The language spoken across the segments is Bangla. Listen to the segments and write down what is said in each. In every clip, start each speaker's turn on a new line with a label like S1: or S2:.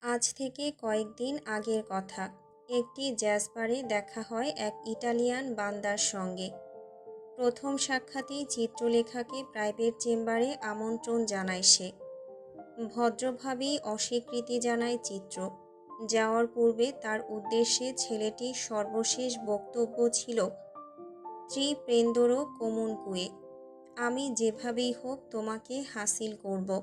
S1: আজ থেকে কয়েকদিন আগের কথা। একটি জ্যাজ বারে দেখা হয় এক ইটালিয়ান বান্দার সঙ্গে। প্রথম সাক্ষাতেই চিত্রলেখাকে প্রাইভেট চেম্বারে আমন্ত্রণ জানায় সে। ভদ্রভাবেই অস্বীকৃতি জানায় চিত্র। যাওয়ার পূর্বে তার উদ্দেশ্যে ছেলেটির সর্বশেষ বক্তব্য ছিল, ত্রি প্রেন্দোরো কোমুনকুয়ে, আমি যেভাবেই হোক তোমাকে হাসিল করব।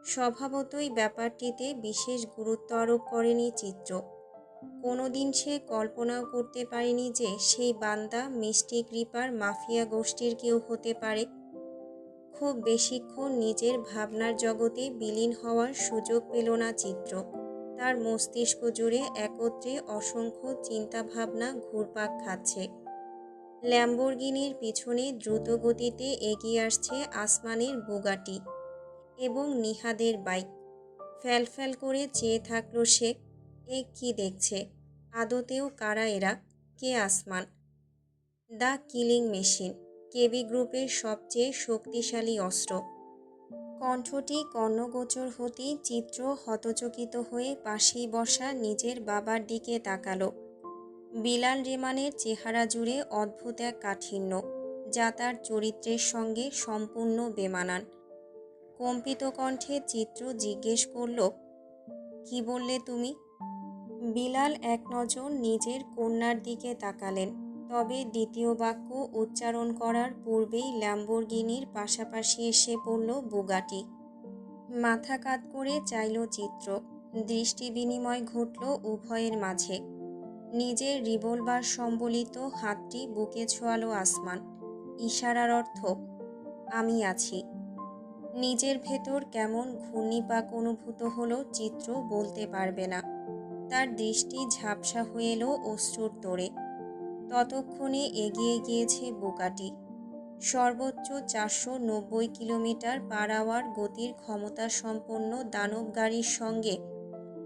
S1: স্বভাবতই ব্যাপারটিতে বিশেষ গুরুত্ব আরোপ করেনি চিত্র। কোনোদিন সে কল্পনাও করতে পারেনি যে সেই বান্দা মিস্টিক রিপার মাফিয়া গোষ্ঠীর কেউ হতে পারে। খুব বেশিক্ষণ নিজের ভাবনার জগতে বিলীন হওয়ার সুযোগ পেল না চিত্র। তার মস্তিষ্ক জুড়ে একত্রে অসংখ্য চিন্তাভাবনা ঘুরপাক খাচ্ছে। ল্যাম্বরগিনির পিছনে দ্রুত গতিতে এগিয়ে আসছে আসমানের বুগাটি এবং নিহাদের বাইক। ফ্যালফ্যাল করে চেয়ে থাকলো সে। এ কি দেখছে? আদতেও কারা এরা? কে আসমান? দ্য কিলিং মেশিন, কেবি গ্রুপের সবচেয়ে শক্তিশালী অস্ত্র। কণ্ঠটি কর্ণগোচর হতেই চিত্র হতচকিত হয়ে পাশেই বসা নিজের বাবার দিকে তাকালো। বিলাল রেমানের চেহারা জুড়ে অদ্ভুত এক কাঠিন্য, যা তার চরিত্রের সঙ্গে সম্পূর্ণ বেমানান। কম্পিত কণ্ঠে চিত্র জিজ্ঞেস করল, কি বললে তুমি? বিলাল এক নজর নিজের কন্যার দিকে তাকালেন, তবে দ্বিতীয় বাক্য উচ্চারণ করার পূর্বেই ল্যাম্বরগিনির পাশাপাশি এসে পড়ল বুগাটি। মাথা কাত করে চাইল চিত্র। দৃষ্টি বিনিময় ঘটল উভয়ের মাঝে। নিজের রিভলভার সম্বলিত হাতটি বুকে ছোঁয়ালো আসমান। ইশারার অর্থ, আমি আছি। নিজের ভেতর কেমন ঘূর্ণিপাক অনুভূত হলো চিত্র বলতে পারবে না। তার দৃষ্টি ঝাপসা হয়ে এলো অশ্রুর তোড়ে। ততক্ষণে এগিয়ে গিয়েছে বুগাটি। সর্বোচ্চ 490 কিলোমিটার পার আওয়ার গতির ক্ষমতা সম্পন্ন দানব গাড়ির সঙ্গে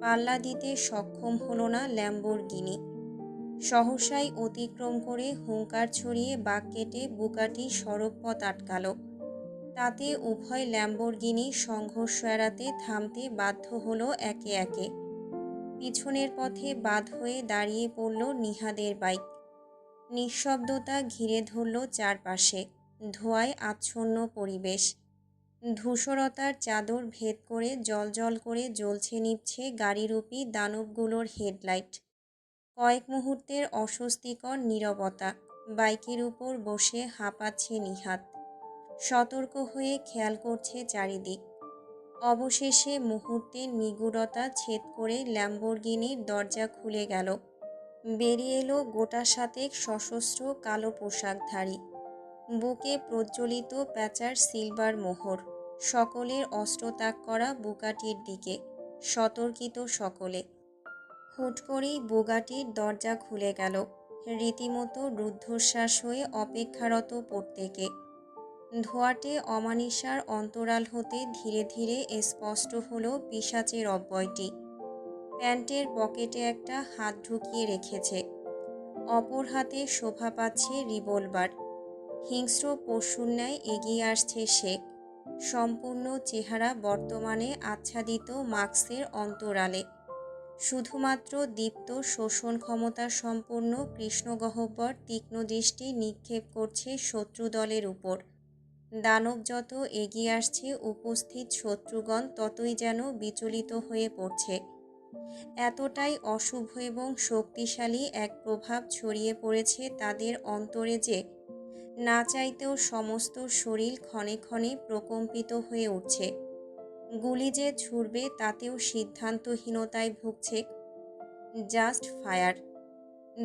S1: পাল্লা দিতে সক্ষম হলো না ল্যাম্বরগিনি। সহসাই অতিক্রম করে হুঙ্কার ছড়িয়ে বাঁক কেটে বুগাটি সড়কপথ আটকালো। তাতে উভয় ল্যাম্বরগিনি সংঘর্ষ এড়াতে থামতে বাধ্য হলো একে একে। পিছনের পথে বাদ হয়ে দাঁড়িয়ে পড়ল নিহাদের বাইক। নিঃশব্দতা ঘিরে ধরল চারপাশে। ধোঁয়ায় আচ্ছন্ন পরিবেশ। ধূসরতার চাদর ভেদ করে জ্বলজ্বল করে জ্বলছে নিভছে গাড়িরূপী দানবগুলোর হেডলাইট। কয়েক মুহূর্তের অস্বস্তিকর নীরবতা। বাইকের উপর বসে হাঁপাচ্ছে নিহাদ। সতর্ক হয়ে খেয়াল করছে চারিদিক। অবশেষে মুহূর্তের নিগূঢ়তা ছেদ করে ল্যাম্বরগিনির দরজা খুলে গেল। বেরিয়ে এলো গোটা সাতেক সশস্ত্র কালো পোশাকধারী। বুকে প্রজ্বলিত প্যাঁচার সিলভার মোহর। সকলের অস্ত্র তাক করা বুগাটির দিকে। সতর্কিত সকলে। হুট করেই বুগাটির দরজা খুলে গেল। রীতিমতো রুদ্ধশ্বাস হয়ে অপেক্ষারত প্রত্যেকে। ধোঁয়াটে অমানিসার অন্তরাল হতে ধীরে ধীরে স্পষ্ট হলো পিশাচের অব্যয়টি। প্যান্টের পকেটে একটা হাত ঢুকিয়ে রেখেছে। অপর হাতে শোভা পাচ্ছে রিভলভার। হিংস্র পশুর ন্যায় এগিয়ে আসছে সে। সম্পূর্ণ চেহারা বর্তমানে আচ্ছাদিত মাস্কের অন্তরালে। শুধুমাত্র দীপ্ত শোষণ ক্ষমতা সম্পন্ন কৃষ্ণগহ্বর তীক্ষ্ণ দৃষ্টি নিক্ষেপ করছে শত্রু দলের উপর। দানব যত এগিয়ে আসছে উপস্থিত শত্রুগণ ততই যেন বিচলিত হয়ে পড়ছে। এতটাই অশুভ এবং শক্তিশালী এক প্রভাব ছড়িয়ে পড়েছে তাদের অন্তরে যে না চাইতেও সমস্ত শরীর ক্ষণে ক্ষণে প্রকম্পিত হয়ে উঠছে। গুলি যে ছুড়বে তাতেও সিদ্ধান্তহীনতায় ভুগছে। Just fire.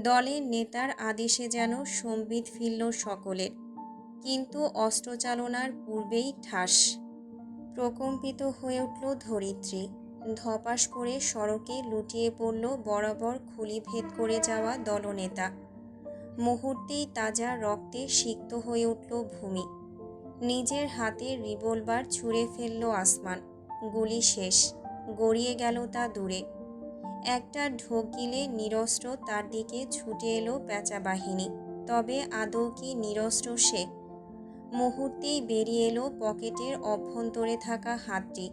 S1: দলের নেতার আদেশে যেন সম্বিত ফিরল সকলের। কিন্তু অস্ত্রচালনার পূর্বেই ঠাস। প্রকম্পিত হয়ে উঠল ধরিত্রী। ধপাস করে সড়কে লুটিয়ে পড়ল বরাবর খুলি ভেদ করে যাওয়া দলনেতা। মুহূর্তেই তাজা রক্তে সিক্ত হয়ে উঠল ভূমি। নিজের হাতের রিভলভার ছুঁড়ে ফেলল আসমান। গুলি শেষ। গড়িয়ে গেল তা দূরে। একটা ঢোক গিলে নিরস্ত্র তার দিকে ছুটে এলো প্যাঁচা বাহিনী। তবে আদৌ কি নিরস্ত্র সে? মুহূর্তেই বেরিয়ে এলো পকেটের অভ্যন্তরে থাকা হাতটি।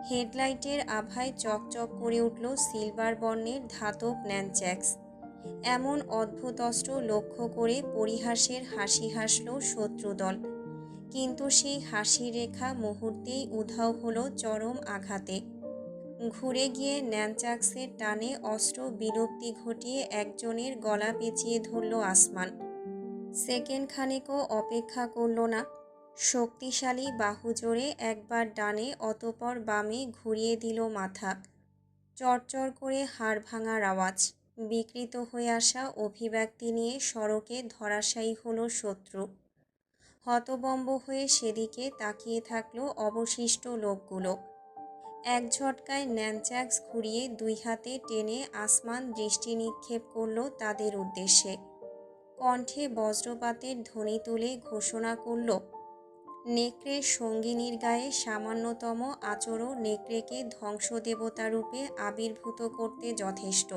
S1: হেডলাইটের আভায় চকচক করে উঠল সিলভার বর্ণের ধাতব ন্যানচ্যাক্স। এমন অদ্ভুত অস্ত্র লক্ষ্য করে পরিহাসের হাসি হাসল শত্রুদল, কিন্তু সেই হাসির রেখা মুহূর্তেই উধাও হলো চরম আঘাতে। ঘুরে গিয়ে ন্যানচ্যাক্সের টানে অস্ত্র বিলুপ্তি ঘটিয়ে একজনের গলা পেঁচিয়ে ধরল আসমান। সেকেন্ড খানেকও অপেক্ষা করল না, শক্তিশালী বাহু জোরে একবার ডানে অতপর বামে ঘুরিয়ে দিল মাথা। চরচর করে হাড় ভাঙার আওয়াজ, বিকৃত হয়ে আসা অভিব্যক্তি নিয়ে সড়কে ধরাশায়ী হলো শত্রু। হতবম্ব হয়ে সেদিকে তাকিয়ে থাকলো অবশিষ্ট লোকগুলো। এক ঝটকায় ন্যানচ্যাক্স ঘুরিয়ে দুই হাতে টেনে আসমান দৃষ্টি নিক্ষেপ করল তাদের উদ্দেশ্যে। কণ্ঠে বজ্রপাতের ধ্বনি তুলে ঘোষণা করল, নেকড়ের সঙ্গিনীর গায়ে সামান্যতম আচরও নেকড়েকে ধ্বংসদেবতারূপে আবির্ভূত করতে যথেষ্ট।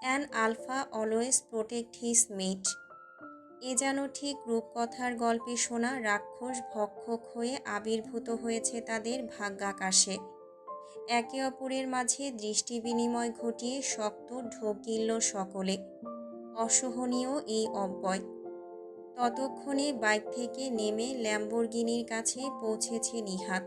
S1: An alpha always protect his mate. এ যেন ঠিক রূপকথার গল্পে শোনা রাক্ষস ভক্ষক হয়ে আবির্ভূত হয়েছে তাদের ভাগ্যাকাশে। একে অপরের মাঝে দৃষ্টি বিনিময় ঘটিয়ে শক্ত ঢোক গিলল সকলে। অসহনীয় এই অব্যয়। ততক্ষণে বাইক থেকে নেমে ল্যাম্বরগিনির কাছে পৌঁছেছে নিহাত।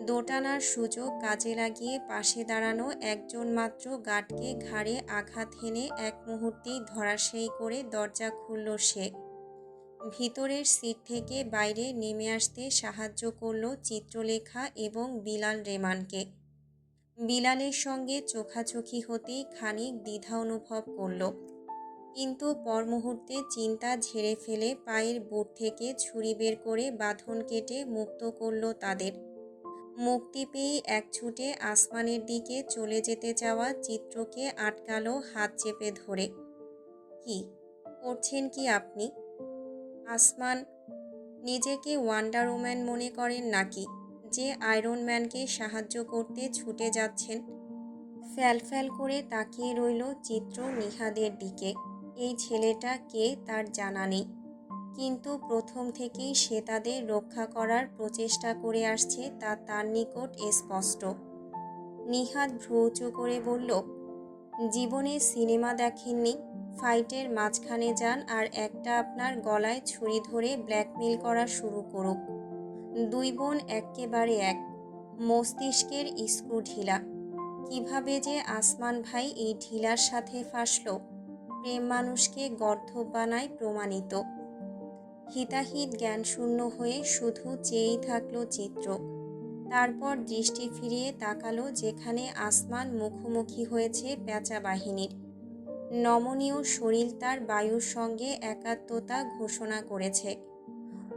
S1: দোটানার সুযোগ কাজে লাগিয়ে পাশে দাঁড়ানো একজন মাত্র গার্ডকে ঘাড়ে আঘাত হেনে এক মুহূর্তেই ধরাশায়ী করে দরজা খুলল সে। ভিতরের সিট থেকে বাইরে নেমে আসতে সাহায্য করল চিত্রলেখা এবং বিলাল রেমানকে। বিলালের সঙ্গে চোখাচোখি হতেই খানিক দ্বিধা অনুভব করল, কিন্তু পর মুহূর্তে চিন্তা ঝেড়ে ফেলে পায়ের বুট থেকে ছুরি বের করে বাঁধন কেটে মুক্ত করল তাদের। মুক্তি পেয়ে এক ছুটে আসমানের দিকে চলে যেতে চাওয়া চিত্রকে আটকালো হাত চেপে ধরে। কি করছেন কি আপনি? আসমান, নিজেকে ওয়ান্ডার ওম্যান মনে করেন নাকি, যে আয়রন ম্যানকে সাহায্য করতে ছুটে যাচ্ছেন? ফ্যালফ্যাল করে তাকিয়ে রইল চিত্র নিহাদের দিকে। এই ছেলেটা কে তার জানা নেই, কিন্তু প্রথম থেকেই সে তাদের রক্ষা করার প্রচেষ্টা করে আসছে তা তার নিকট স্পষ্ট। নিহাদ ভ্রু উঁচু করে বলল, জীবনে সিনেমা দেখেননি? ফাইটের মাঝখানে যান আর একটা আপনার গলায় ছুরি ধরে ব্ল্যাকমেল করা শুরু করুক। দুই বোন এক্কেবারে এক, মস্তিষ্কের স্ক্রু ঢিলা। কিভাবে যে আসমান ভাই এই ঢিলার সাথে ফাঁসল? প্রেম মানুষকে গর্দভ বানায় প্রমাণিত। হিতাহিত জ্ঞানশূন্য হয়ে শুধু চেয়েই থাকলো চিত্র। তারপর দৃষ্টি ফিরিয়ে তাকালো যেখানে আসমান মুখোমুখি হয়েছে পেঁচা বাহিনীর। নমনীয় শরীর তার বায়ুর সঙ্গে একাত্মতা ঘোষণা করেছে।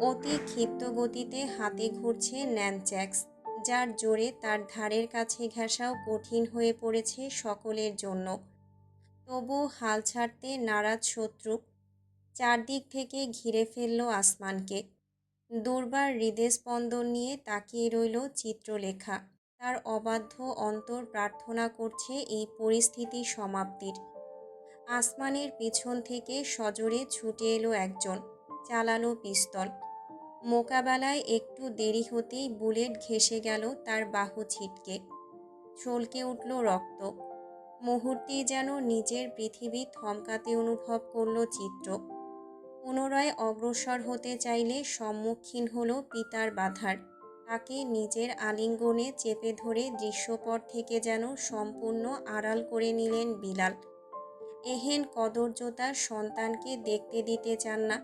S1: অতি ক্ষিপ্ত গতিতে হাতে ঘুরছে ন্যানচ্যাক্স, যার জোরে তার ধারের কাছে ঘেঁষাও কঠিন হয়ে পড়েছে সকলের জন্য। তবু হাল ছাড়তে নারাজ শত্রু। চারদিক থেকে ঘিরে ফেলল আসমানকে। দুর্বার হৃদস্পন্দন নিয়ে তাকিয়ে রইল চিত্রলেখা। তার অবাধ্য অন্তর প্রার্থনা করছে এই পরিস্থিতি সমাপ্তির। আসমানের পিছন থেকে সজোরে ছুটে এলো একজন, চালালো পিস্তল। মোকাবেলায় একটু দেরি হতেই বুলেট ঘেঁষে গেল তার বাহু ছিটকে। ছলকে উঠল রক্ত। মুহূর্তেই যেন নিজের পৃথিবী থমকাতে অনুভব করল চিত্র। পুনরায় অগ্রসর হতে চাইলে সম্মুখীন হলো পিতার বাধার। তাকে নিজের আলিঙ্গনে চেপে ধরে দৃশ্যপট থেকে যেন সম্পূর্ণ আড়াল করে নিলেন বিলাল। এহেন কদর্যতার সন্তানকে দেখতে দিতে চান না।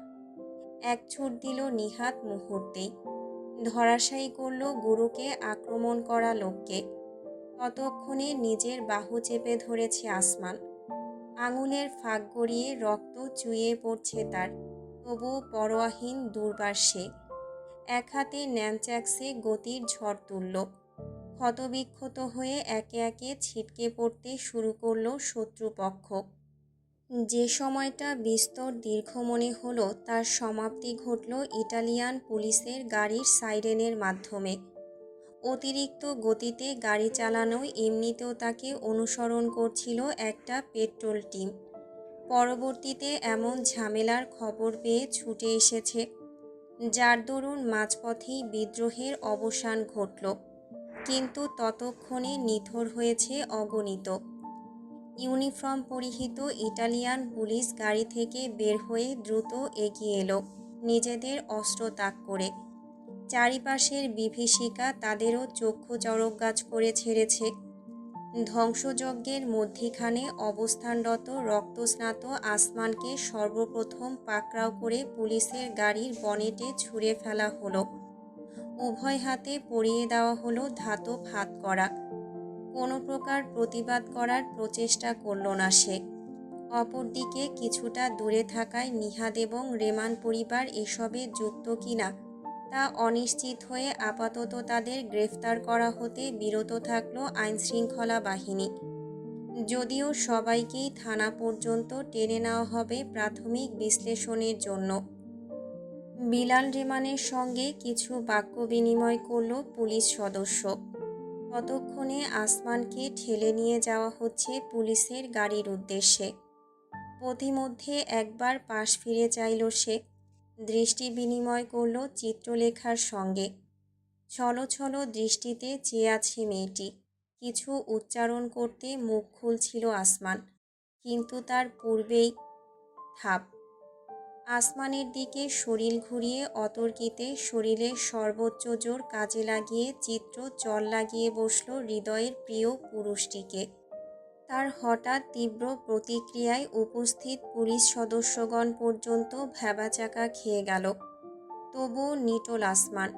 S1: এক ছুট দিল নিহাত মুহূর্তেই। ধরাশায়ী করল গুরুকে আক্রমণ করা লোককে। ততক্ষণে নিজের বাহু চেপে ধরেছে আসমান। আঙুলের ফাঁক গড়িয়ে রক্ত চুইয়ে পড়ছে তার, তবুও পরোয়াহীন দুর্বার সে। এক হাতে ন্যানচ্যাক্সে গতির ঝড় তুলল। ক্ষতবিক্ষত হয়ে একে একে ছিটকে পড়তে শুরু করল শত্রুপক্ষ। যে সময়টা বিস্তর দীর্ঘ মনে হলো তার সমাপ্তি ঘটল ইটালিয়ান পুলিশের গাড়ির সাইরেনের মাধ্যমে। অতিরিক্ত গতিতে গাড়ি চালানোয় এমনিতেও তাকে অনুসরণ করছিল একটা পেট্রোল টিম। পরবর্তীতে এমন ঝামেলার খবর পেয়ে ছুটে এসেছে, যার দরুন মাঝপথেই বিদ্রোহের অবসান ঘটল। কিন্তু ততক্ষণে নিথর হয়েছে অগণিত। ইউনিফর্ম পরিহিত ইটালিয়ান পুলিশ গাড়ি থেকে বের হয়ে দ্রুত এগিয়ে এলো, নিজেদের অস্ত্র তাক করে। চারিপাশের বিভীষিকা তাদেরও চক্ষু চড়কগাছ করে ছেড়েছে। ধ্বংসযজ্ঞের মধ্যিখানে অবস্থানরত রক্তস্নাত আসমানকে সর্বপ্রথম পাকড়াও করে পুলিশের গাড়ির বনেটে ছুঁড়ে ফেলা হলো। উভয় হাতে পরিয়ে দেওয়া হলো ধাতব হাতকড়া। কোনো প্রকার প্রতিবাদ করার প্রচেষ্টা করল না সে। অপরদিকে কিছুটা দূরে থাকায় নিহাদ এবং রেমান পরিবার এসবে যুক্ত কিনা তা অনিশ্চিত হয়ে আপাতত তাদের গ্রেফতার করা হতে বিরত থাকল আইনশৃঙ্খলা বাহিনী। যদিও সবাইকেই থানা পর্যন্ত টেনে নেওয়া হবে প্রাথমিক বিশ্লেষণের জন্য। বিলাল রেমানের সঙ্গে কিছু বাক্য বিনিময় করল পুলিশ সদস্য। ততক্ষণে আসমানকে ঠেলে নিয়ে যাওয়া হচ্ছে পুলিশের গাড়ির উদ্দেশ্যে। পথিমধ্যে একবার পাশ ফিরে চাইল সে, দৃষ্টি বিনিময় করল চিত্রলেখার সঙ্গে। ছলো ছলো দৃষ্টিতে চেয়ে আছে মেয়েটি। কিছু উচ্চারণ করতে মুখ খুলছিল আসমান, কিন্তু তার পূর্বেই থাপ। আসমানের দিকে শরীর ঘুরিয়ে অতর্কিতে শরীরের সর্বোচ্চ জোর কাজে লাগিয়ে চিত্র চল লাগিয়ে বসল হৃদয়ের প্রিয় পুরুষটিকে। তার হঠাৎ তীব্র প্রতিক্রিয়ায় উপস্থিত পুলিশ সদস্যগণ পর্যন্ত ভ্যাবাচাকা খেয়ে গেল। তবুও নিটোল আসমান।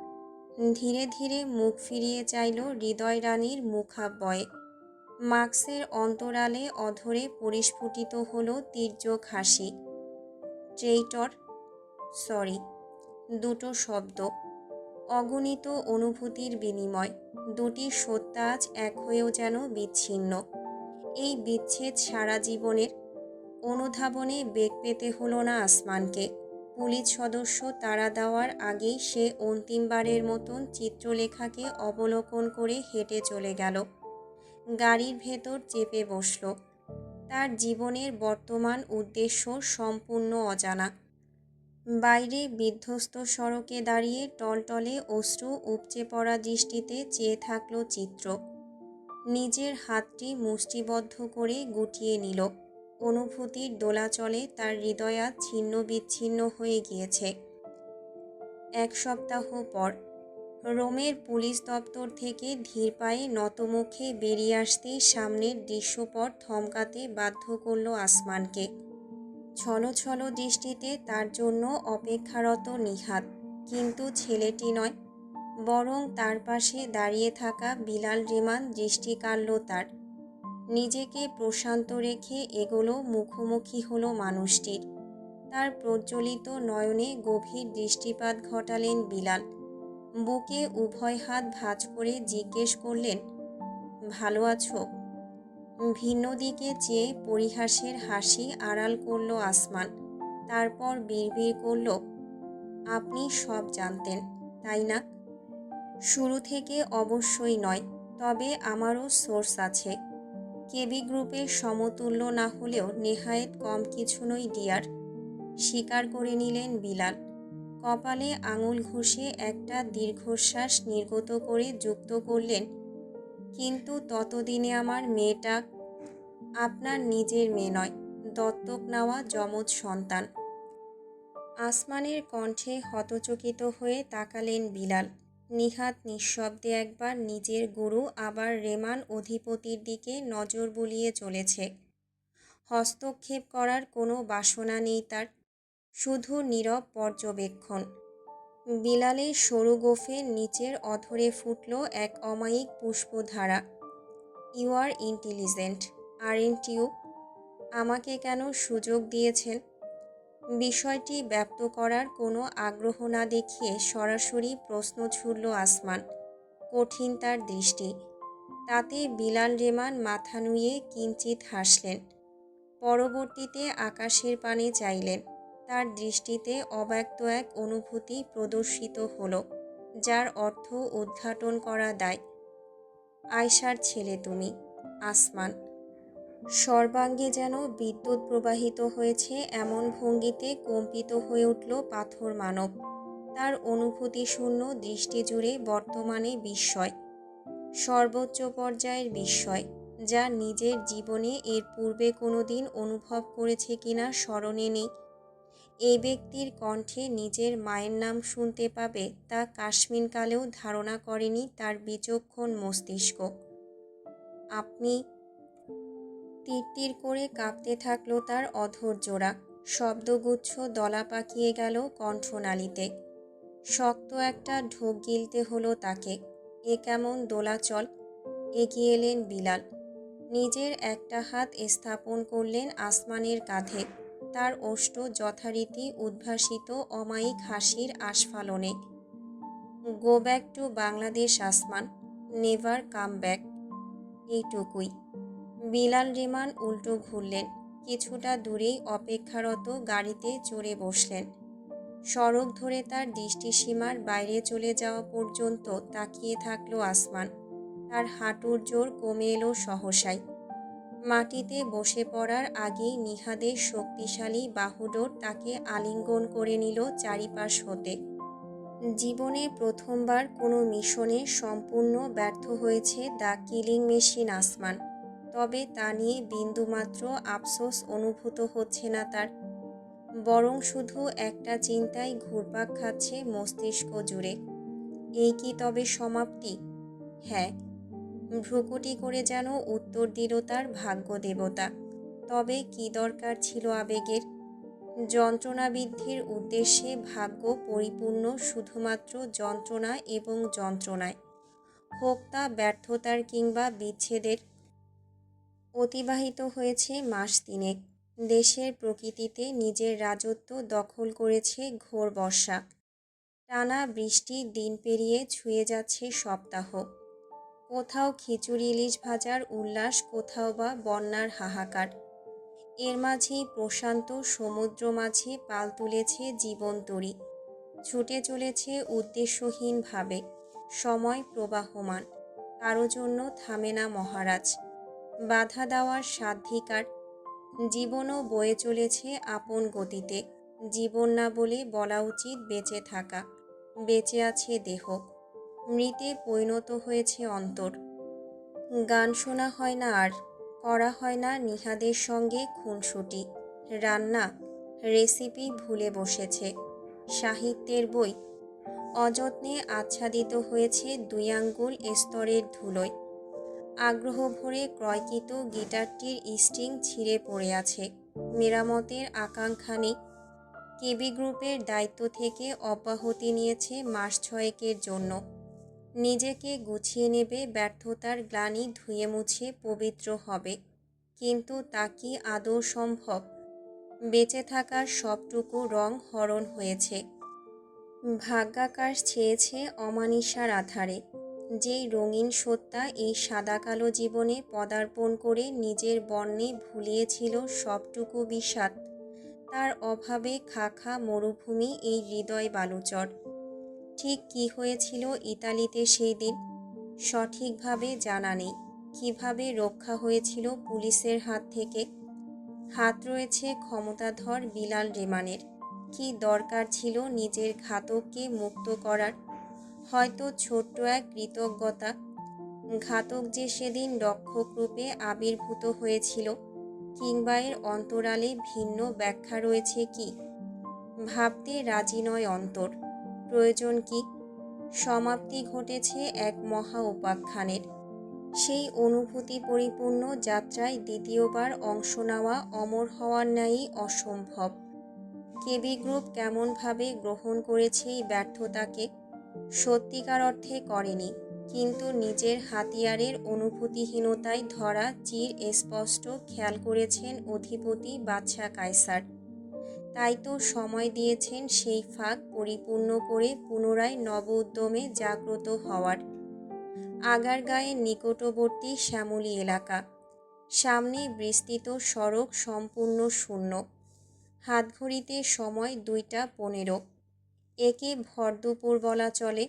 S1: ধীরে ধীরে মুখ ফিরিয়ে চাইল হৃদয় রানীর মুখাব্যয়ে। মাস্কের অন্তরালে অধরে পরিস্ফুটিত হলো তীর্যক হাসি। ট্রেইটর, সরি, দুটো শব্দ, অগণিত অনুভূতির বিনিময়। দুটি সত্য আজ এক হয়েও যেন বিচ্ছিন্ন। এই বিচ্ছেদ সারা জীবনের। অনুধাবনে বেগ পেতে হলো না আসমানকে। পুলিশ সদস্য তাড়া দেওয়ার আগেই সে অন্তিমবারের মতন চিত্রলেখাকে অবলোকন করে হেঁটে চলে গেল। গাড়ির ভেতর চেপে বসল। তার জীবনের বর্তমান উদ্দেশ্য সম্পূর্ণ অজানা। বাইরে বিধ্বস্ত সড়কে দাঁড়িয়ে টলটলে অশ্রু উপচে পড়া দৃষ্টিতে চেয়ে থাকল চিত্র। নিজের হাতটি মুষ্টিবদ্ধ করে গুটিয়ে নিল। অনুভূতির দোলাচলে তার হৃদয় আজ ছিন্ন বিচ্ছিন্ন হয়ে গিয়েছে। এক সপ্তাহ পর রোমের পুলিশ দপ্তর থেকে ধীর পায়ে নতমুখে বেরিয়ে আসতেই সামনের দৃশ্যপট থমকাতে বাধ্য করল আসমানকে। ছলো ছলো দৃষ্টিতে তার জন্য অপেক্ষারত নিহাদ, কিন্তু ছেলেটি নয়, বরং তার পাশে দাঁড়িয়ে থাকা বিলাল রেমান দৃষ্টি কাড়ল তার। নিজেকে প্রশান্ত রেখে এগোলো মুখোমুখি হলো মানুষটির। তার প্রজ্বলিত নয়নে গভীর দৃষ্টিপাত ঘটালেন বিলাল। বুকে উভয় হাত ভাঁজ করে জিজ্ঞেস করলেন, ভালো আছো? ভিন্ন দিকে চেয়ে পরিহাসের হাসি আড়াল করল আসমান। তারপর বিড়বিড় করল, আপনি সব জানতেন, তাই না? শুরু থেকে অবশ্যই নয়, তবে আমারও সোর্স আছে। কেবি গ্রুপের সমতুল্য না হলেও নেহায়েত কম কিছু নই ডিয়ার, স্বীকার করে নিলেন বিলাল। কপালে আঙুল ঘষে একটা দীর্ঘশ্বাস নির্গত করে যুক্ত করলেন, কিন্তু ততদিনে আমার মেয়েটা আপনার নিজের মেয়ে নয়, দত্তক নেওয়া যমজ সন্তান। আসমানের কণ্ঠে হতচকিত হয়ে তাকালেন বিলাল। নিহাত নিঃশব্দে একবার নিজের গুরু আবার রেমান অধিপতির দিকে নজর বুলিয়ে চলেছে। হস্তক্ষেপ করার কোনো বাসনা নেই তার, শুধু নীরব পর্যবেক্ষণ। বিলালের সরু গোফের নিচের অধরে ফুটল এক অমায়িক পুষ্পধারা। You are intelligent, aren't you? আমাকে কেন সুযোগ দিয়েছেন? বিষয়টি ব্যক্ত করার কোনো আগ্রহ না দেখিয়ে সরাসরি প্রশ্ন ছুড়ল আসমান। কঠিন তার দৃষ্টি। তাতে বিলাল রেমান মাথা নুইয়ে কিঞ্চিত হাসলেন। পরবর্তীতে আকাশের পানে চাইলেন। তার দৃষ্টিতে অব্যক্ত এক অনুভূতি প্রদর্শিত হলো, যার অর্থ উদ্ঘাটন করা দায়। আয়শার ছেলে তুমি, আসমান। সর্বাঙ্গে যেন বিদ্যুৎ প্রবাহিত হয়েছে এমন ভঙ্গিতে কম্পিত হয়ে উঠল পাথর মানব। তার অনুভূতিশূন্য দৃষ্টি জুড়ে বর্তমানে বিস্ময়। সর্বোচ্চ পর্যায়ের বিস্ময়, যা নিজের জীবনে এর পূর্বে কোনোদিন অনুভব করেছে কিনা স্মরণে নেই। এই ব্যক্তির কণ্ঠে নিজের মায়ের নাম শুনতে পাবে তা কাশ্মীরকালেও ধারণা করেনি তার বিচক্ষণ মস্তিষ্ক। আপনি? তিরতির করে কাঁপতে থাকলো তার অধৈর্যরা। শব্দগুচ্ছ দলা পাকিয়ে গেল কণ্ঠনালীতে। শক্ত একটা ঢোক গিলতে হলো তাকে। এ কেমন দোলাচল! এগিয়ে এলেন বিলাল। নিজের একটা হাত স্থাপন করলেন আসমানের কাঁধে, তার ওষ্ঠ যথারীতি উদ্ভাসিত অমায়িক হাসির আস্ফালনে। গো ব্যাক টু বাংলাদেশ আসমান, নেভার কাম ব্যাক। এইটুকুই। বিলাল রেমান উল্টো ঘুরলেন। কিছুটা দূরেই অপেক্ষারত গাড়িতে চড়ে বসলেন। সড়ক ধরে তার দৃষ্টিসীমার বাইরে চলে যাওয়া পর্যন্ত তাকিয়ে থাকলো আসমান। তার হাঁটুর জোর কমে এলো সহসাই। মাটিতে বসে পড়ার আগেই নিহাদের শক্তিশালী বাহুডোর তাকে আলিঙ্গন করে নিল চারিপাশ হতে। জীবনে প্রথমবার কোনো মিশনে সম্পূর্ণ ব্যর্থ হয়েছে দ্য কিলিং মেশিন আসমান। তবে তা নিয়ে বিন্দুমাত্র আফসোস অনুভূত হচ্ছে না তার, বরং শুধু একটা চিন্তায় ঘুরপাক খাচ্ছে মস্তিষ্ক জুড়ে। এই কি তবে সমাপ্তি? হ্যাঁ। ভ্রুকুটি করে যেন উত্তর দিল তার ভাগ্য দেবতা। তবে কি দরকার ছিল আবেগের? যন্ত্রণা বৃদ্ধির উদ্দেশ্যে ভাগ্য পরিপূর্ণ শুধুমাত্র যন্ত্রণা এবং যন্ত্রণায়, হোক তা ব্যর্থতার কিংবা বিচ্ছেদের। অতিবাহিত হয়েছে মাস তিনেক। দেশের প্রকৃতিতে নিজের রাজত্ব দখল করেছে ঘোর বর্ষা। টানা বৃষ্টি দিন পেরিয়ে ছুঁয়ে যাচ্ছে সপ্তাহ। কোথাও খিচুড়ি ইলিশ ভাজার উল্লাস, কোথাও বা বন্যার হাহাকার। এর মাঝেই প্রশান্ত সমুদ্র মাঝে পাল তুলেছে জীবনতরী। ছুটে চলেছে উদ্দেশ্যহীনভাবে। সময় প্রবাহমান, কারো জন্য থামে না মহারাজ। বাধা দেওয়ার সাধ্ধিকার। জীবনও বয়ে চলেছে আপন গতিতে। জীবন না বলে বলা উচিত বেঁচে থাকা। বেঁচে আছে দেহ, মৃতে পরিণত হয়েছে অন্তর। গান শোনা হয় না আর, করা হয় না নিহাদের সঙ্গে খুনসুটি। রান্না, রেসিপি ভুলে বসেছে। সাহিত্যের বই অযত্নে আচ্ছাদিত হয়েছে 2 আঙ্গুল স্তরের ধুলোয়। আগ্রহ ভরে ক্রয়কৃত গিটারটির স্ট্রিং ছিঁড়ে পড়ে আছে। মেরামতের আকাঙ্ক্ষা নেই। কেবি গ্রুপের দায়িত্ব থেকে অব্যাহতি নিয়েছে মাস 6 জন্য। নিজেকে গুছিয়ে নেবে, ব্যর্থতার গ্লানি ধুয়ে মুছে পবিত্র হবে। কিন্তু তা কি আদৌ সম্ভব? বেঁচে থাকার সবটুকু রং হরণ হয়েছে। ভাগ্যাকাশ ছেয়েছে অমানিসার আধারে। যেই রঙিন সত্তা এই সাদা কালো জীবনে পদার্পণ করে নিজের বর্ণে ভুলিয়েছিল সবটুকু বিষাদ, তার অভাবে খাখা মরুভূমি এই হৃদয় বালুচর। ঠিক কি হয়েছিল ইতালিতে সেই দিন সঠিকভাবে জানা নেই। কিভাবে রক্ষা হয়েছিল পুলিশের হাত থেকে? হাত রয়েছে ক্ষমতাধর বিলাল রেমানের। কি দরকার ছিল নিজের ঘাতককে মুক্ত করার? হয়তো ছোট্ট এক কৃতজ্ঞতা। ঘাতক যে সেদিন রক্ষক রূপে আবির্ভূত হয়েছিল, কিংবা এর অন্তরালে ভিন্ন ব্যাখ্যা রয়েছে কি? ভাবতে রাজি নয় অন্তর। প্রয়োজন কি? সমাপ্তি ঘটেছে এক মহা উপাখ্যানের। সেই অনুভূতি পরিপূর্ণ যাত্রায় দ্বিতীয়বার অংশ নেওয়া অমর হওয়ার ন্যায়ই অসম্ভব। কেবি গ্রুপ কেমনভাবে গ্রহণ করেছে এই ব্যর্থতাকে? সত্যিকার অর্থে করেনি, কিন্তু নিজের হাতিয়ারের অনুভূতিহীনতায় ধরা চির স্পষ্ট খেয়াল করেছেন অধিপতি বাদশা কায়সার। তাই তো সময় দিয়েছেন সেই ফাঁক পরিপূর্ণ করে পুনরায় নব উদ্যমে জাগ্রত হওয়ার। আগারগাঁয়ের নিকটবর্তী শ্যামলী এলাকা। সামনে বিস্তৃত সড়ক সম্পূর্ণ শূন্য। হাতঘড়িতে সময় 2টা 15। একে ভরদুপুর বলা চলে,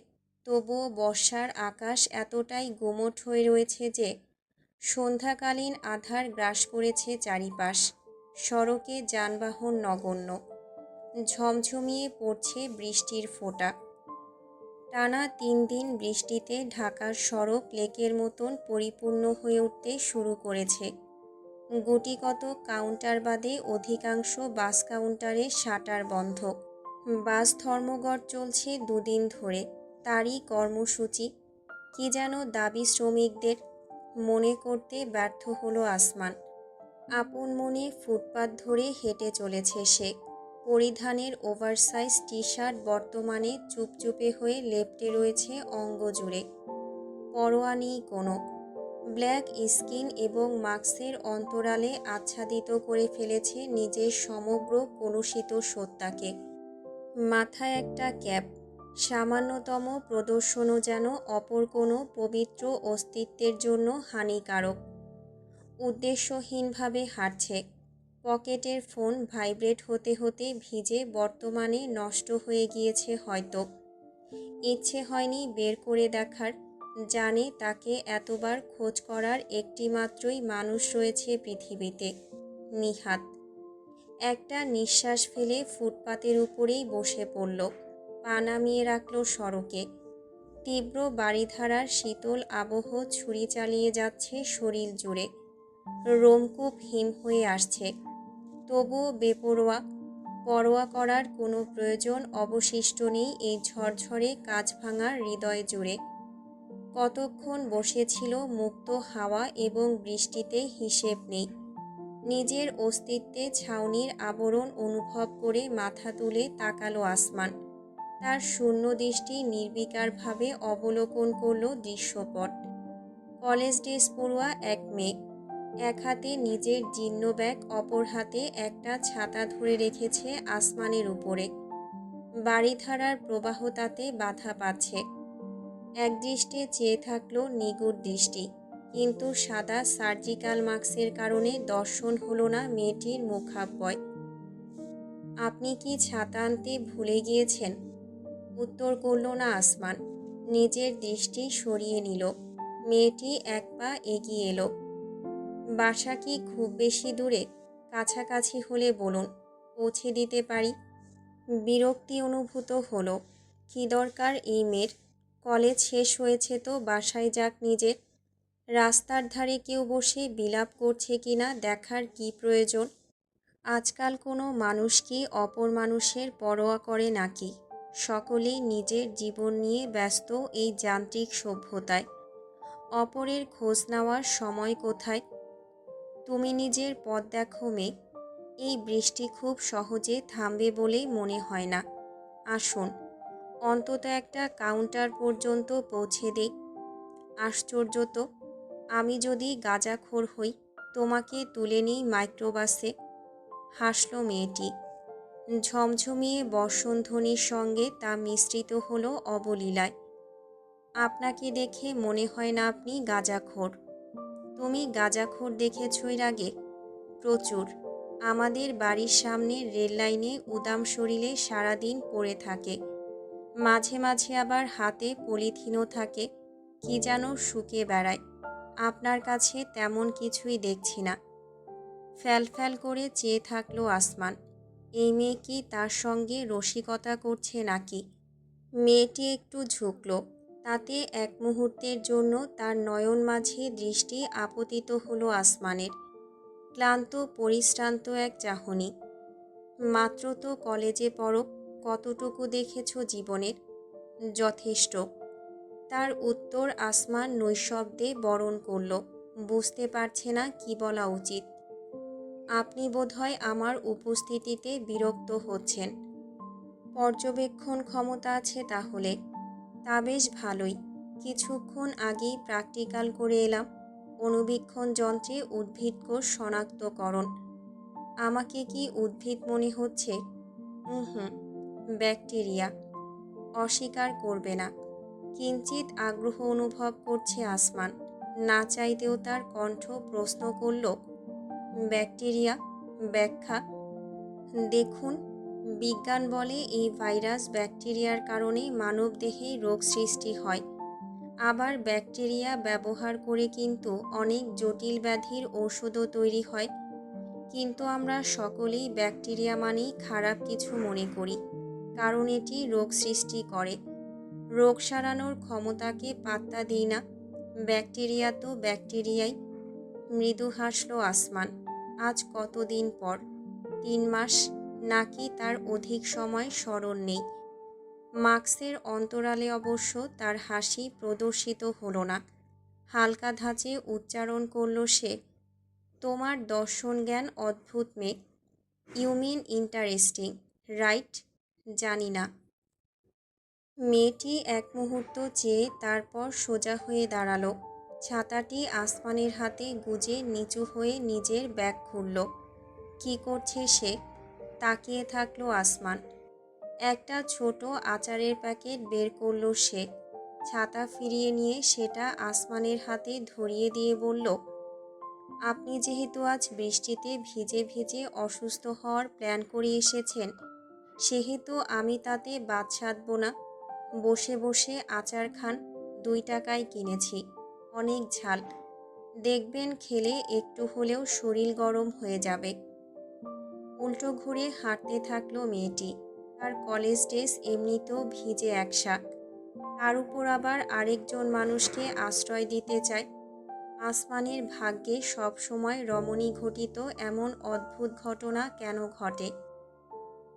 S1: তবুও বর্ষার আকাশ এতটাই গুমোট হয়ে রয়েছে যে সন্ধ্যাকালীন আঁধার গ্রাস করেছে চারিপাশ। সড়কে যানবাহন নগণ্য। ঝমঝমিয়ে পড়ছে বৃষ্টির ফোঁটা। টানা ৩ দিন বৃষ্টিতে ঢাকার সড়ক লেকের মতন পরিপূর্ণ হয়ে উঠতে শুরু করেছে। গুটিকত কাউন্টার বাদে অধিকাংশ বাস কাউন্টারে শাটার বন্ধ। বাস ধর্মঘট চলছে ২ দিন ধরে। তারই কর্মসূচি। কি যেন দাবি শ্রমিকদের। মনে করতে ব্যর্থ হলো আসমান। আপন মনে ফুটপাত ধরে হেঁটে চলেছে সে। পরিধানের ওভারসাইজ টি শার্ট বর্তমানে চুপচুপে হয়ে লেপ্টে রয়েছে অঙ্গ জুড়ে। পরোয়া নেই কোনো। ব্ল্যাক স্কিন এবং মাস্কের অন্তরালে আচ্ছাদিত করে ফেলেছে নিজের সমগ্র কলুষিত সত্তাকে। মাথায় একটা ক্যাপ। সামান্যতম প্রদর্শনও যেন অপর কোনো পবিত্র অস্তিত্বের জন্য হানিকারক। উদ্দেশ্যহীনভাবে হাঁটছে। পকেটের ফোন ভাইব্রেট হতে হতে ভিজে বর্তমানে নষ্ট হয়ে গিয়েছে হয়তো। ইচ্ছে হয়নি বের করে দেখার। জানে তাকে এতবার খোঁজ করার একটিমাত্রই মানুষ রয়েছে পৃথিবীতে, নিহাত। একটা নিঃশ্বাস ফেলে ফুটপাতের উপরেই বসে পড়ল। পা নামিয়ে রাখল সড়কে। তীব্র বারিধারার শীতল আবহ ছুরি চালিয়ে যাচ্ছে শরীর জুড়ে। রোমকূপ হিম হয়ে আসছে। তবুও বেপরোয়া। পরোয়া করার কোনো প্রয়োজন অবশিষ্ট নেই এই ঝরঝরে কাঁচ ভাঙা হৃদয় জুড়ে। কতক্ষণ বসেছিল মুক্ত হাওয়া এবং বৃষ্টিতে হিসেব নেই। নিজের অস্তিত্বে ছাউনির আবরণ অনুভব করে মাথা তুলে তাকালো আসমান। তার শূন্য দৃষ্টি নির্বিকারভাবে অবলোকন করল দৃশ্যপট। কলেজ ড্রেস পড়ুয়া এক মেয়ে। এক হাতে নিজের জীর্ণ ব্যাগ, অপর হাতে একটা ছাতা ধরে রেখেছে আসমানের উপরে। বারিধারার প্রবাহ তাতে বাধা পাচ্ছে। একদৃষ্টে চেয়ে থাকলো নিগুড় দৃষ্টি, কিন্তু সাদা সার্জিক্যাল মাস্কের কারণে দর্শন হলো না মেয়েটির মুখাবয়ব। আপনি কি ছাতা আনতে ভুলে গিয়েছেন? উত্তর করল না আসমান। নিজের দৃষ্টি সরিয়ে নিল। মেয়েটি এক পা এগিয়ে এলো। বাসা কি খুব বেশি দূরে? কাছাকাছি হলে বলুন, পৌঁছে দিতে পারি। বিরক্তি অনুভূত হলো। কি দরকার এই মেয়ের? কলেজ শেষ হয়েছে তো বাসায় যাক নিজের। রাস্তার ধারে কেউ বসে বিলাপ করছে কিনা দেখার কি প্রয়োজন? আজকাল কোনো মানুষ কি অপর মানুষের পরোয়া করে নাকি? সকলেই নিজের জীবন নিয়ে ব্যস্ত এই যান্ত্রিক সভ্যতায়। অপরের খোঁজ নেওয়ার সময় কোথায়? তুমি নিজের পথ দেখো মেয়ে। এই বৃষ্টি খুব সহজে থামবে বলেই মনে হয় না। আসুন, অন্তত একটা কাউন্টার পর্যন্ত পৌঁছে দেই। আশ্চর্য তো, আমি যদি গাঁজাখোর হই, তোমাকে তুলে নিই মাইক্রোবাসে। হাসল মেয়েটি। ঝমঝমিয়ে বর্ষণধ্বনির সঙ্গে তা মিশ্রিত হলো অবলীলায়। আপনাকে দেখে মনে হয় না আপনি গাঁজাখোর। তুমি গাঁজাখোর দেখেছ এর আগে? প্রচুর। আমাদের বাড়ির সামনে রেল লাইনে উদাম শরীরে সারাদিন পড়ে থাকে। মাঝে মাঝে আবার হাতে পলিথিনও থাকে। কি যেন শুকে বেড়ায়। আপনার কাছে তেমন কিছুই দেখছি না। ফ্যালফ্যাল করে চেয়ে থাকলো আসমান। এই মেয়ে কি তার সঙ্গে রসিকতা করছে নাকি? মেয়েটি একটু ঝুঁকল। তাতে এক মুহূর্তের জন্য তার নয়ন মাঝে দৃষ্টি আপতিত হলো আসমানের। ক্লান্ত পরিশ্রান্ত এক চাহনি। মাত্র তো কলেজে পড়ো, কতটুকু দেখেছ জীবনের? যথেষ্ট। তার উত্তর আসমান নৈশব্দে বরণ করল। বুঝতে পারছে না কি বলা উচিত। আপনি বোধহয় আমার উপস্থিতিতে বিরক্ত হচ্ছেন। পর্যবেক্ষণ ক্ষমতা আছে তাহলে? তা বেশ ভালোই। কিছুক্ষণ আগেই প্র্যাকটিক্যাল করে এলাম। অণুবীক্ষণ যন্ত্রে উদ্ভিদ কোষ শনাক্তকরণ। আমাকে কি উদ্ভিদ মনে হচ্ছে? হুম, ব্যাকটেরিয়া। অস্বীকার করবে না। কিঞ্চিত আগ্রহ অনুভব করছে আসমান। না চাইতেও তার কণ্ঠ প্রশ্ন করল, ব্যাকটেরিয়া? ব্যাখ্যা? দেখুন, বিজ্ঞান বলে এই ভাইরাস ব্যাকটেরিয়ার কারণে মানবদেহে রোগ সৃষ্টি হয়। আবার ব্যাকটেরিয়া ব্যবহার করে কিন্তু অনেক জটিল ব্যাধির ঔষধও তৈরি হয়। কিন্তু আমরা সকলেই ব্যাকটেরিয়া মানেই খারাপ কিছু মনে করি, কারণ এটি রোগ সৃষ্টি করে। রোগ সারানোর ক্ষমতাকে পাত্তা দিই না। ব্যাকটেরিয়া তো ব্যাকটেরিয়াই। মৃদু হাসল আসমান। আজ কতদিন পর? 3 মাস, নাকি তার অধিক সময় স্মরণ নেই। মাস্কের অন্তরালে অবশ্য তার হাসি প্রদর্শিত হলো না। হালকা ধাঁচে উচ্চারণ করল সে, তোমার দর্শন জ্ঞান অদ্ভুত মেঘ। You mean interesting, right? জানি না। মেয়েটি এক মুহূর্ত চেয়ে তারপর সোজা হয়ে দাঁড়ালো। ছাতাটি আসমানের হাতে গুজে নিচু হয়ে নিজের ব্যাগ খুলল। কি করছে সে? তাকিয়ে থাকলো আসমান। একটা ছোট আচারের প্যাকেট বের করল সে। ছাতা ফিরিয়ে নিয়ে সেটা আসমানের হাতে ধরিয়ে দিয়ে বলল, আপনি যেহেতু আজ বৃষ্টিতে ভিজে ভিজে অসুস্থ হওয়ার প্ল্যান করে এসেছেন, সেহেতু আমি তাতে বাদ সাধব না। বসে বসে আচার খান, 2 টাকায় কিনেছি। অনেক ঝাল। দেখবেন খেলে একটু হলেও শরীর গরম হয়ে যাবে। উল্টো ঘুরে হাঁটতে থাকলো মেয়েটি। তার কলেজ ড্রেস এমনিতেও ভিজে একশাক, তার উপর আবার আরেকজন মানুষকে আশ্রয় দিতে চায়। আসমানের ভাগ্যে সবসময় রমণী ঘটিত এমন অদ্ভুত ঘটনা কেন ঘটে?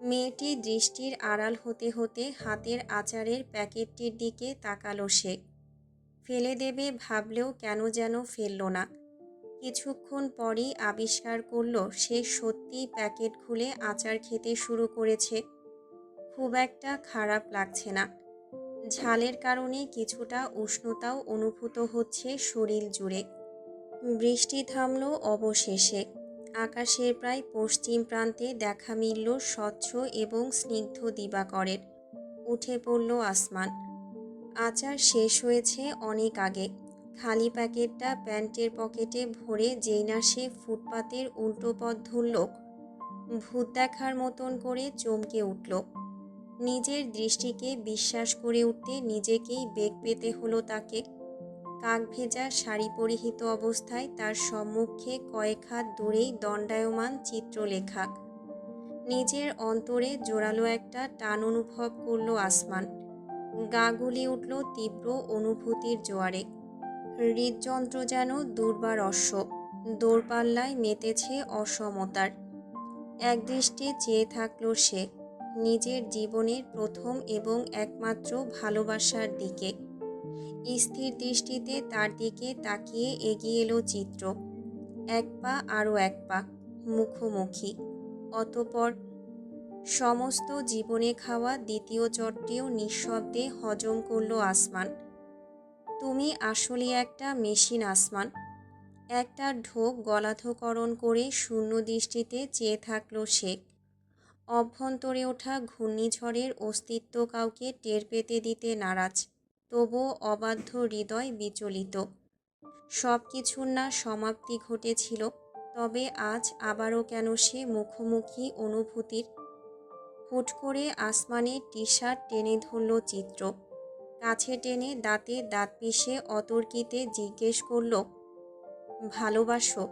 S1: মেয়েটি দৃষ্টির আড়াল হতে হতে হাতের আচারের প্যাকেটটির দিকে তাকালো সে। ফেলে দেবে ভাবলেও কেন যেন ফেলল না। কিছুক্ষণ পরই আবিষ্কার করল সে সত্যিই প্যাকেট খুলে আচার খেতে শুরু করেছে। খুব একটা খারাপ লাগছে না। ঝালের কারণে কিছুটা উষ্ণতাও অনুভূত হচ্ছে শরীর জুড়ে। বৃষ্টি থামল অবশেষে। আকাশের প্রায় পশ্চিম প্রান্তে দেখা মিলল স্বচ্ছ এবং স্নিগ্ধ দিবাকরের। উঠে পড়ল আসমান। আচার শেষ হয়েছে অনেক আগে। খালি প্যাকেটটা প্যান্টের পকেটে ভরে যেই না সে ফুটপাতের উল্টো পথ ধরল, ভূত দেখার মতন করে চমকে উঠল। নিজের দৃষ্টিকে বিশ্বাস করে উঠতে নিজেকেই বেগ পেতে হলো তাকে। কাক ভেজা শাড়ি পরিহিত অবস্থায় তার সম্মুখে কয়েক হাত দূরেই দণ্ডায়মান চিত্রলেখা। নিজের অন্তরে জোরালো একটা টান অনুভব করল আসমান। গা গুলি উঠল তীব্র অনুভূতির জোয়ারে। হৃদযন্ত্র যেন দুর্বার অশ্ব, দৌড়পাল্লায় মেতেছে অসমতার। একদৃষ্টে চেয়ে থাকল সে নিজের জীবনের প্রথম এবং একমাত্র ভালোবাসার দিকে। স্থির দৃষ্টিতে তার দিকে তাকিয়ে এগিয়ে এলো চিত্র। এক পা আরও এক পা, মুখোমুখি। অতঃপর সমস্ত জীবনে খাওয়া দ্বিতীয় চটটিও নিঃশব্দে হজম করল আসমান। তুমি আসলে একটা মেশিন আসমান। একটা ঢোক গলাধকরণ করে শূন্য দৃষ্টিতে চেয়ে থাকল সে। অভ্যন্তরে ওঠা ঘূর্ণিঝড়ের অস্তিত্ব কাউকে টের পেতে দিতে নারাজ, তবুও অবাধ্য হৃদয় বিচলিত। সব কিছুর না সমাপ্তি ঘটেছিল, তবে আজ আবারও কেন সে মুখোমুখি অনুভূতির। হুট করে আসমানের টি শার্ট টেনে ধরল চিত্র। কাছে টেনে দাঁতে দাঁত পিষে অতর্কিতে জিজ্ঞেস করল, ভালোবাসো?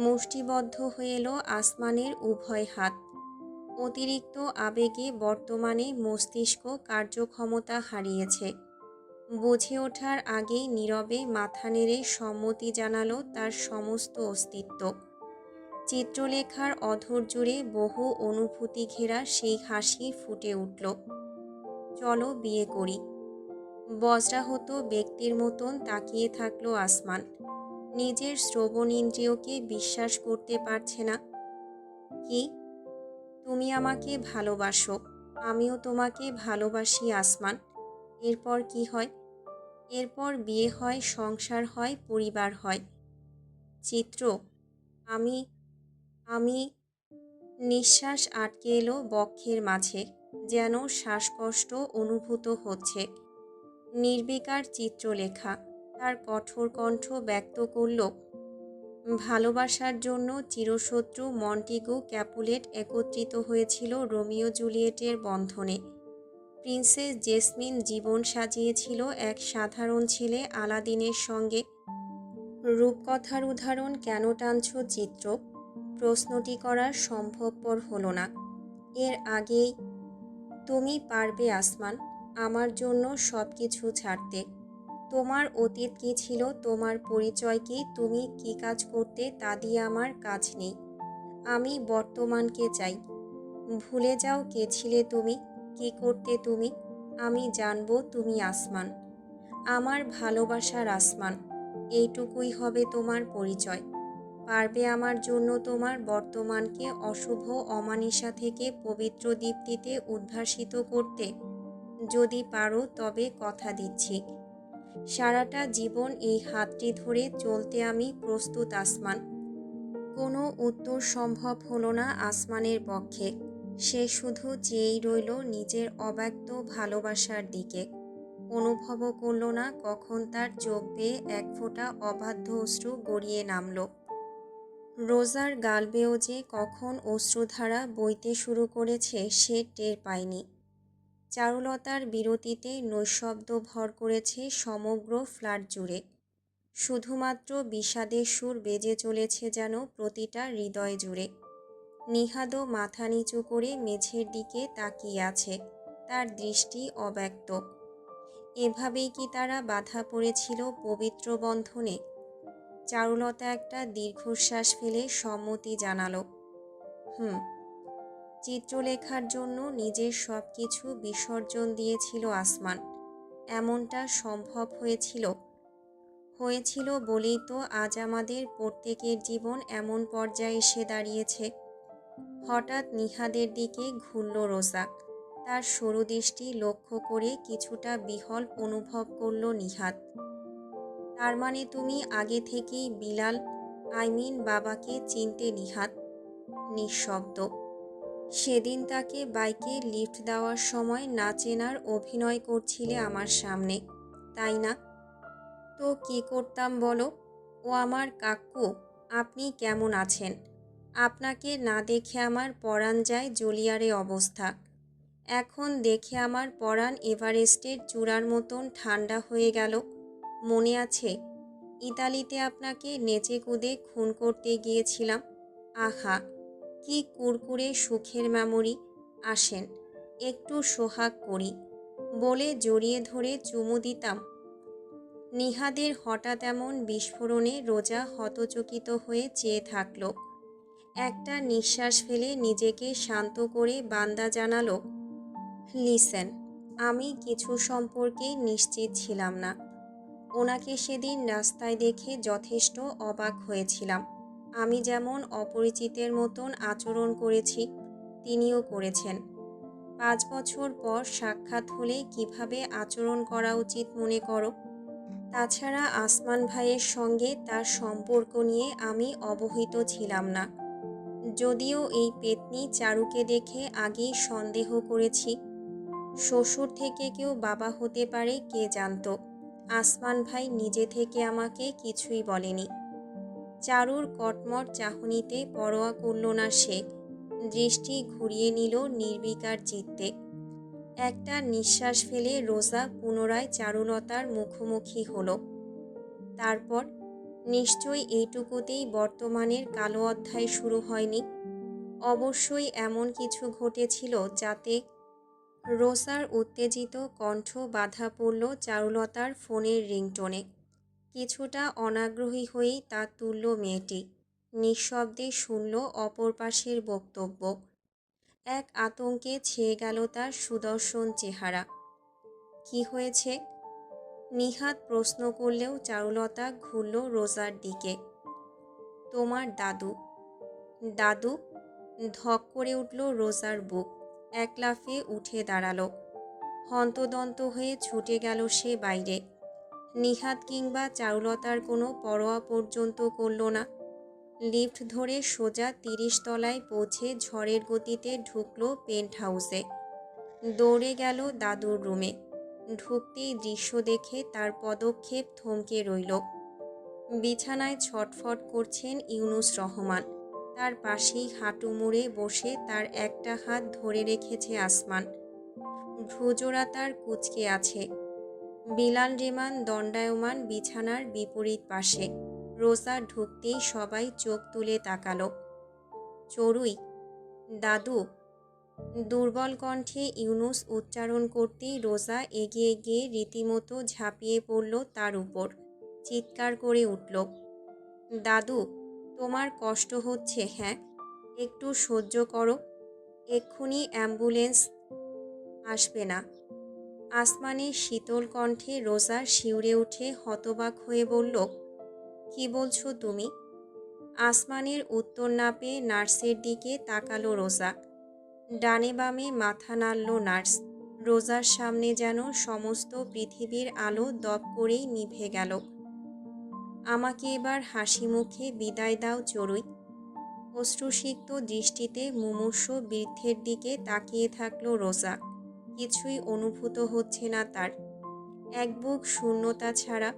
S1: মুষ্টিবদ্ধ হয়ে এলো আসমানের উভয় হাত। অতিরিক্ত আবেগে বর্তমানে মস্তিষ্ক কার্যক্ষমতা হারিয়েছে। বুঝে ওঠার আগেই নীরবে মাথা নেড়ে সম্মতি জানালো তার সমস্ত অস্তিত্ব। চিত্রলেখার অধর জুড়ে বহু অনুভূতি ঘেরা সেই হাসি ফুটে উঠল। চলো বিয়ে করি। বজ্রাহত ব্যক্তির মতন তাকিয়ে থাকলো আসমান। নিজের শ্রবণ ইন্দ্রিয়কে বিশ্বাস করতে পারছে না। কি? তুমি আমাকে ভালোবাসো, আমিও তোমাকে ভালোবাসি আসমান। এরপর কি হয়? এরপর বিয়ে হয়, সংসার হয়, পরিবার হয়। চিত্র, আমি আমি নিঃশ্বাস আটকে এলো বক্ষের মাঝে, যেন শ্বাসকষ্ট অনুভূত হচ্ছে। নির্বিকার চিত্রলেখা তার কঠোর কণ্ঠ ব্যক্ত করল, ভালোবাসার জন্য চিরশত্রু মন্টিগু ক্যাপুলেট একত্রিত হয়েছিল রোমিও জুলিয়েটের বন্ধনে। প্রিন্সেস জেসমিন জীবন সাজিয়েছিল এক সাধারণ ছেলে আলাদিনের সঙ্গে। রূপকথার উদাহরণ কেন টানছ চিত্র? প্রশ্নটি করা সম্ভবপর হলো না। এর আগেই তুমি পারবে আসমান, আমার জন্য সব কিছু ছাড়তে। তোমার অতীত কী ছিল, তোমার পরিচয় কী, তুমি কী কাজ করতে, তা দিয়ে আমার কাজ নেই। আমি বর্তমানকে চাই। ভুলে যাও কে ছিলে তুমি, কী করতে তুমি। আমি জানবো তুমি আসমান, আমার ভালোবাসার আসমান। এইটুকুই হবে তোমার পরিচয়। পারবে আমার জন্য তোমার বর্তমানকে অশুভ অমানিসা থেকে পবিত্র দীপ্তিতে উদ্ভাসিত করতে? যদি পারো তবে কথা দিচ্ছি, সারাটা জীবন এই হাতটি ধরে চলতে আমি প্রস্তুত আসমান। কোনো উত্তর সম্ভব হলো না আসমানের পক্ষে। সে শুধু চেয়েই রইল নিজের অব্যক্ত ভালোবাসার দিকে। অনুভবও করল না কখন তার চোখ বেয়ে এক ফোঁটা অবাধ্য অশ্রু গড়িয়ে নামল। রোজার গাল বেয়েও যে কখন অশ্রুধারা বইতে শুরু করেছে সে টের পায়নি। চারুলতার বিরতিতে নৈঃশব্দ ভর করেছে সমগ্র ফ্ল্যাট জুড়ে। শুধুমাত্র বিষাদের সুর বেজে চলেছে যেন প্রতিটা হৃদয় জুড়ে। নিহাদও মাথা নিচু করে মেঝের দিকে তাকিয়ে আছে, তার দৃষ্টি অব্যক্ত। এভাবেই কি তারা বাধা পড়েছিল পবিত্র বন্ধনে? চারুলতা একটা দীর্ঘশ্বাস ফেলে সম্মতি জানালো। চিত্রলেখার জন্য নিজের সব কিছু বিসর্জন দিয়েছিল আসমান। এমনটা সম্ভব হয়েছিল বলেই তো আজ আমাদের প্রত্যেকের জীবন এমন পর্যায়ে এসে দাঁড়িয়েছে। হঠাৎ নিহাদের দিকে ঘুরল রোজা। তার সরু দৃষ্টি লক্ষ্য করে কিছুটা বিহ্বল অনুভব করল নিহাদ। তার মানে তুমি আগে থেকেই বিলাল বাবাকে চিনতে? নিহাদ নিঃশব্দ। সেদিন তাকে বাইকে লিফট দেওয়ার সময় না চেনার অভিনয় করছিলে আমার সামনে, তাই না? তো কি করতাম বলো? ও আমার কাকু। আপনি কেমন আছেন? আপনাকে না দেখে আমার পরাণ যায় জলিয়ারে অবস্থা। এখন দেখে আমার পরাণ এভারেস্টের চূড়ার মতন ঠান্ডা হয়ে গেল। মনে আছে ইতালিতে আপনাকে নেচে কুদে খুন করতে গিয়েছিলাম? আহা, কি কুরকুরে সুখের মেমোরি। আসেন একটু সোহাগ করি বলে জড়িয়ে ধরে চুমু দিতাম। নিহাদের হঠাৎ এমন বিস্ফোরণে রোজা হতচকিত হয়ে চেয়ে থাকল। একটা নিঃশ্বাস ফেলে নিজেকে শান্ত করে বান্দা জানালো, লিসেন, আমি কিছু সম্পর্কে নিশ্চিত ছিলাম না। ওনাকে সেদিন রাস্তায় দেখে যথেষ্ট অবাক হয়েছিলাম। আমি যেমন অপরিচিতের মতন আচরণ করেছি, তিনিও করেছেন। 5 বছর পর সাক্ষাৎ হলে কিভাবে আচরণ করা উচিত মনে করো? তাছাড়া আসমান ভাইয়ের সঙ্গে তার সম্পর্ক নিয়ে আমি অবহিত ছিলাম না। যদিও এই পেতনি চারুকে দেখে আগেই সন্দেহ করেছি। শ্বশুর থেকে কেউ বাবা হতে পারে কে জানত। আসমান ভাই নিজে থেকে আমাকে কিছুই বলেনি। চারুর কটমট চাহনিতে পরোয়া করল না সে। দৃষ্টি ঘুরিয়ে নিল নির্বিকার চিত্তে। একটা নিঃশ্বাস ফেলে রোজা পুনরায় চারুলতার মুখোমুখি হলো। তারপর নিশ্চয়ই এইটুকুতেই বর্তমানের কালো অধ্যায় শুরু হয়নি। অবশ্যই এমন কিছু ঘটেছিল যাতে। রোজার উত্তেজিত কণ্ঠ বাধা পড়ল চারুলতার ফোনের রিংটোনে। কিছুটা অনাগ্রহী হয়েই তা তুলল মেয়েটি। নিঃশব্দে শুনল অপর পাশের বক্তব্য। এক আতঙ্কে ছেয়ে গেল তার সুদর্শন চেহারা। কি হয়েছে? নিহাদ প্রশ্ন করলেও চারুলতা ঘুরল রোজার দিকে। তোমার দাদু। দাদু? ধক করে উঠল রোজার বুক। এক লাফে উঠে দাঁড়ালো। হন্তদন্ত হয়ে ছুটে গেল সে বাইরে। নিহাদ কিংবা চারুলতার কোনো পরোয়া পর্যন্ত করল না। লিফট ধরে সোজা 30 তলায় পৌঁছে ঝড়ের গতিতে ঢুকল পেন্ট হাউসে। দৌড়ে গেল দাদুর রুমে। ঢুকতেই দৃশ্য দেখে তার পদক্ষেপ থমকে রইল। বিছানায় ছটফট করছেন ইউনুস রহমান। তার পাশেই হাঁটু মুড়ে বসে তার একটা হাত ধরে রেখেছে আসমান। ভ্রুজোড়া তার কুঁচকে আছে। বিলাল রেমান দণ্ডায়মান বিছানার বিপরীত পাশে। রোজা ঢুকতেই সবাই চোখ তুলে তাকালো। চড়ুই? দাদু? দুর্বল কণ্ঠে ইউনুস উচ্চারণ করতেই রোজা এগিয়ে গিয়ে রীতিমতো ঝাঁপিয়ে পড়ল তার উপর। চিৎকার করে উঠল, দাদু, তোমার কষ্ট হচ্ছে? হ্যাঁ, একটু সহ্য করো, এক্ষুনি অ্যাম্বুলেন্স আসবে না? আসমানের শীতল কণ্ঠে রোজা শিউরে উঠে হতবাক হয়ে বলল, কি বলছো তুমি? আসমানের উত্তর না পেয়ে নার্সের দিকে তাকালো রোজা। ডানে বামে মাথা নাড়ল নার্স। রোজার সামনে যেন সমস্ত পৃথিবীর আলো দপ করেই নিভে গেল। আমাকে এবার হাসি মুখে বিদায় দাও চড়ুই। অশ্রুসিক্ত দৃষ্টিতে মুমূর্ষু বৃদ্ধের দিকে তাকিয়ে থাকল রোজা। কিছুই অনুভূত হচ্ছে না তার, এক বুক শূন্যতা ছাড়া।